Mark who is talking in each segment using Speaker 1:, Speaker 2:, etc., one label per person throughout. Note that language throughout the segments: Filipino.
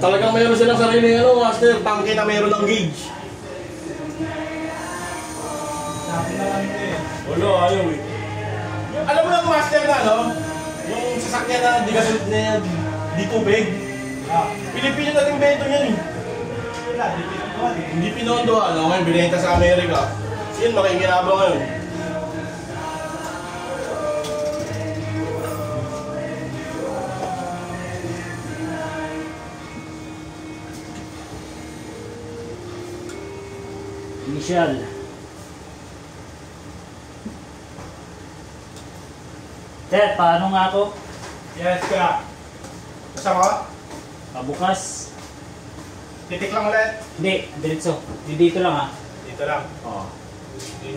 Speaker 1: Talagang mayroon silang sarili ano, master, tangke na mayroon ng gauge.
Speaker 2: Sabi na lang ito eh.
Speaker 1: Wala, ayaw eh. Alam mo lang master na no? Yung sasakyan na di gasolit na di tubig. Pilipino nating bento niyan eh.
Speaker 2: Wala, di pinagawa eh.
Speaker 1: Hindi pinondohan, no? Ngayon binenta sa Amerika. Yun, makikinabang ngayon.
Speaker 3: Initial. Sir, paano nga ako?
Speaker 2: Yes, ka. Kasama?
Speaker 3: Pabukas?
Speaker 2: Titik lang ulit.
Speaker 3: Hindi, diretso. Dito lang ha.
Speaker 2: Dito lang.
Speaker 3: Oo.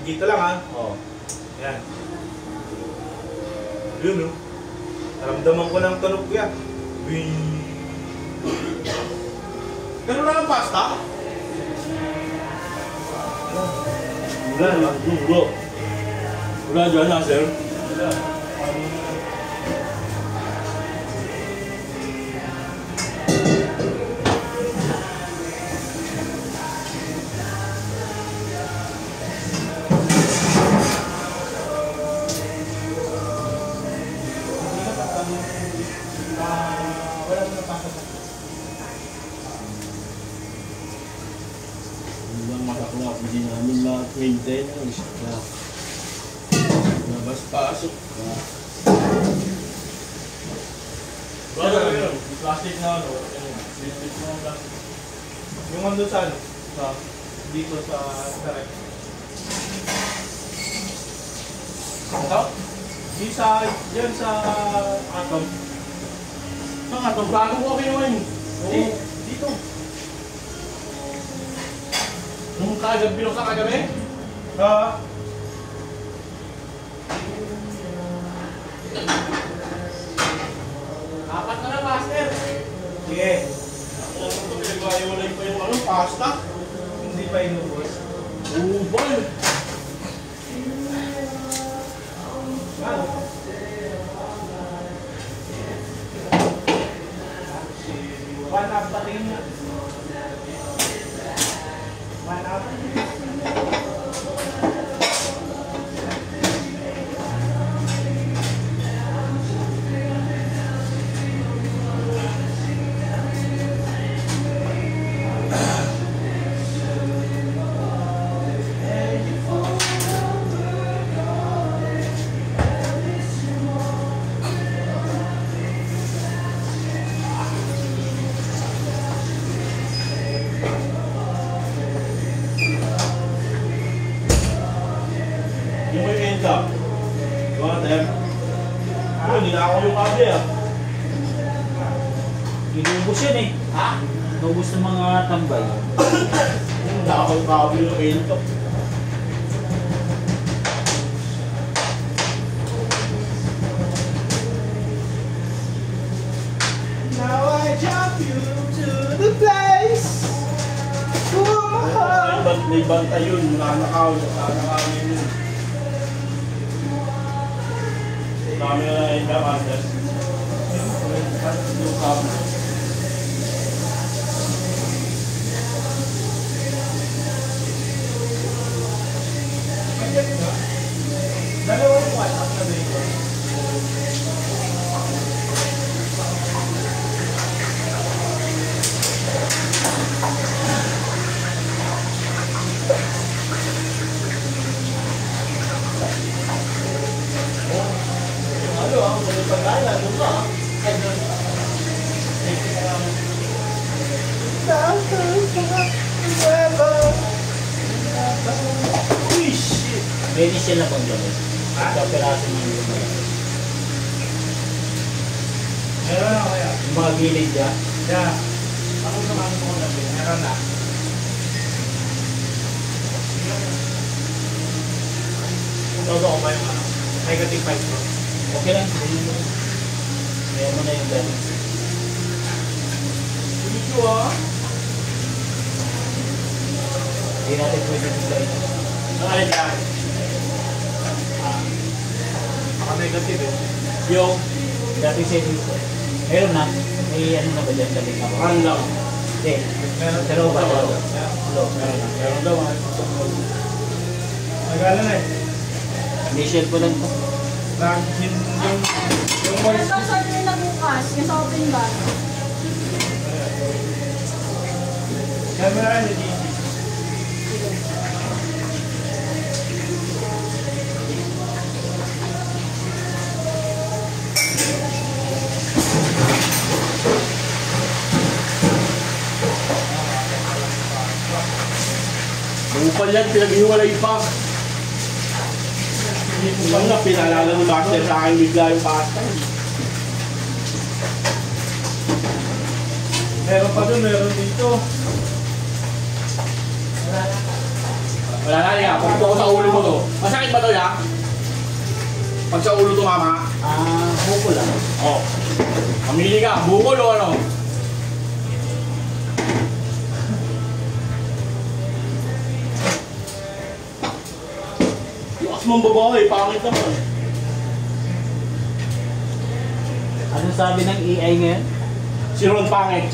Speaker 2: Dito lang ha.
Speaker 3: Oo.
Speaker 2: Yan. Yun oh. Naramdaman ko ng tunog ko yan.
Speaker 1: Ganun na ang pasta? Wala na. Wala dyan na, sir.
Speaker 2: Wala.
Speaker 1: Hindi namin lahat maintenance. Labas-pasok. Brother, yun. Plastic na ano. Silipit mo ang plastic.
Speaker 2: Yung ano sa ano? Dito sa direct.
Speaker 1: Ito?
Speaker 2: Di sa, dyan sa atom.
Speaker 1: Saan ito? Bago ko kinuhin.
Speaker 2: Oo. Dito.
Speaker 1: Nung kagab binuksan kagabi? Apat na lang, master.
Speaker 2: Sige.
Speaker 1: Alam mo ito, pinagwahiwalay pa yung ano, pasta.
Speaker 2: Hindi pa inubos.
Speaker 1: Ubol.
Speaker 2: Ano? One up pa rin nga. One up.
Speaker 1: Yung may enta. Yung mga tem. Yun, ninakaw yung kable ah.
Speaker 3: Inubos yun eh.
Speaker 1: Ha?
Speaker 3: Inubos ng mga tambay.
Speaker 1: Ninakaw yung kable yung enta.
Speaker 2: Now I jump you to the place.
Speaker 1: May banta yun, nanakaw yun. Dami na na yung master. Yung kable.
Speaker 2: Dalawang one up na dito.
Speaker 1: Ano ah, may pagkala, doon ka ah. Uy, shit!
Speaker 3: Venice yan na pang gamit.
Speaker 2: Ha?
Speaker 3: Kapiraso ng lumay.
Speaker 2: Meron na kaya?
Speaker 3: Yung mga gilid dyan.
Speaker 2: Yeah. Ako naman ko na meron na. Todo ko ba yung ano? Negative 5 ko.
Speaker 3: Okay lang. Meron mo na yung balance.
Speaker 1: Dito ah.
Speaker 3: Hindi natin pwede bigay.
Speaker 2: Nakalit yan. Naka-negative eh.
Speaker 3: Yung dating savings ko. Meron na. May ano na ba dyan? Galing ako.
Speaker 1: Ano lang.
Speaker 3: Hindi.
Speaker 2: Meron
Speaker 3: Pero ba?
Speaker 2: Meron.
Speaker 3: Hello.
Speaker 1: Meron daw.
Speaker 2: Nagala na eh.
Speaker 3: Initial ko lang to.
Speaker 2: Yung
Speaker 4: Ano
Speaker 2: voice.
Speaker 4: ba sabi nila bukas? Yung sa open bar?
Speaker 2: Camera ni DJ.
Speaker 1: Bukal yan, pinag-iwalay pa. Yung nga, pinalala ni Master sa akin bigla yung pasta.
Speaker 2: Meron pa doon, meron dito.
Speaker 1: Wala na niya, pag ito ko sa ulo mo to. Masakit ba to ya? Pag sa ulo tumama?
Speaker 3: Buko lang.
Speaker 1: Oo. Mamili ka, bukol o ano? Lakas mong babae, pangit naman.
Speaker 3: Ano sabi ng AI ngayon?
Speaker 1: Si Ron pangit.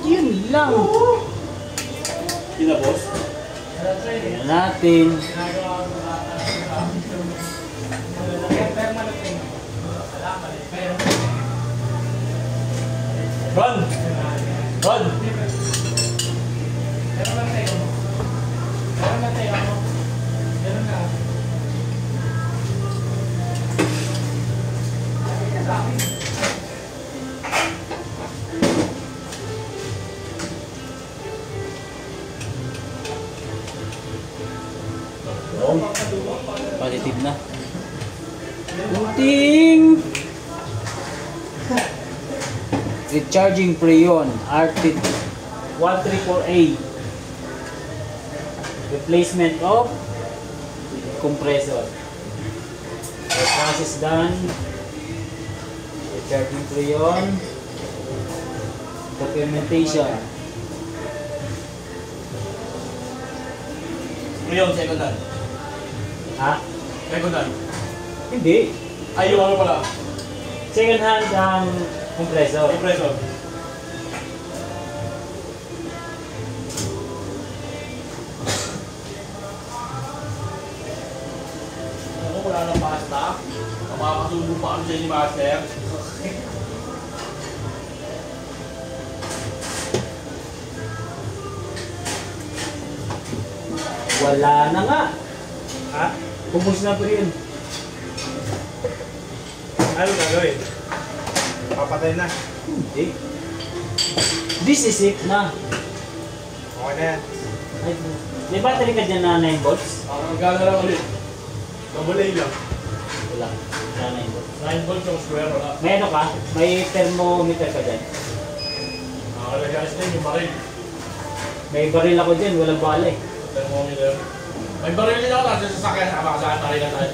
Speaker 3: Yun lang.
Speaker 1: Kinabos?
Speaker 3: Tingnan natin.
Speaker 1: Ron! Ron!
Speaker 3: Positive na. Kunting recharging Freon RT134A, replacement of compressor. The process done. Recharging Freon, documentation.
Speaker 1: Ngayon, second hand.
Speaker 3: Ha?
Speaker 1: Second hand.
Speaker 3: Hindi.
Speaker 1: Ay, yung ano pala?
Speaker 3: Second hand ang compressor.
Speaker 1: Compressor. Ako, wala nang pasta. Makakasubo pa kami sa ni Master.
Speaker 3: Wala na nga.
Speaker 2: Ha?
Speaker 3: Ubus na po yun.
Speaker 2: Ano gagawin? Papatay na.
Speaker 3: Hindi. This is it na.
Speaker 2: Okay na yan.
Speaker 3: Ay, may battery ka dyan na 9 volts?
Speaker 1: Ang gana lang ulit.
Speaker 2: Double A lang.
Speaker 3: Wala. Na 9 volts.
Speaker 1: 9 volts yung square, wala.
Speaker 3: May ano ka? May thermometer ka dyan?
Speaker 1: Nakalagay din yung baril.
Speaker 3: May baril ako dyan, walang bala eh.
Speaker 1: Thermometer. May baril din ako kasi sa sasakyan. Baka saan baril na tayo.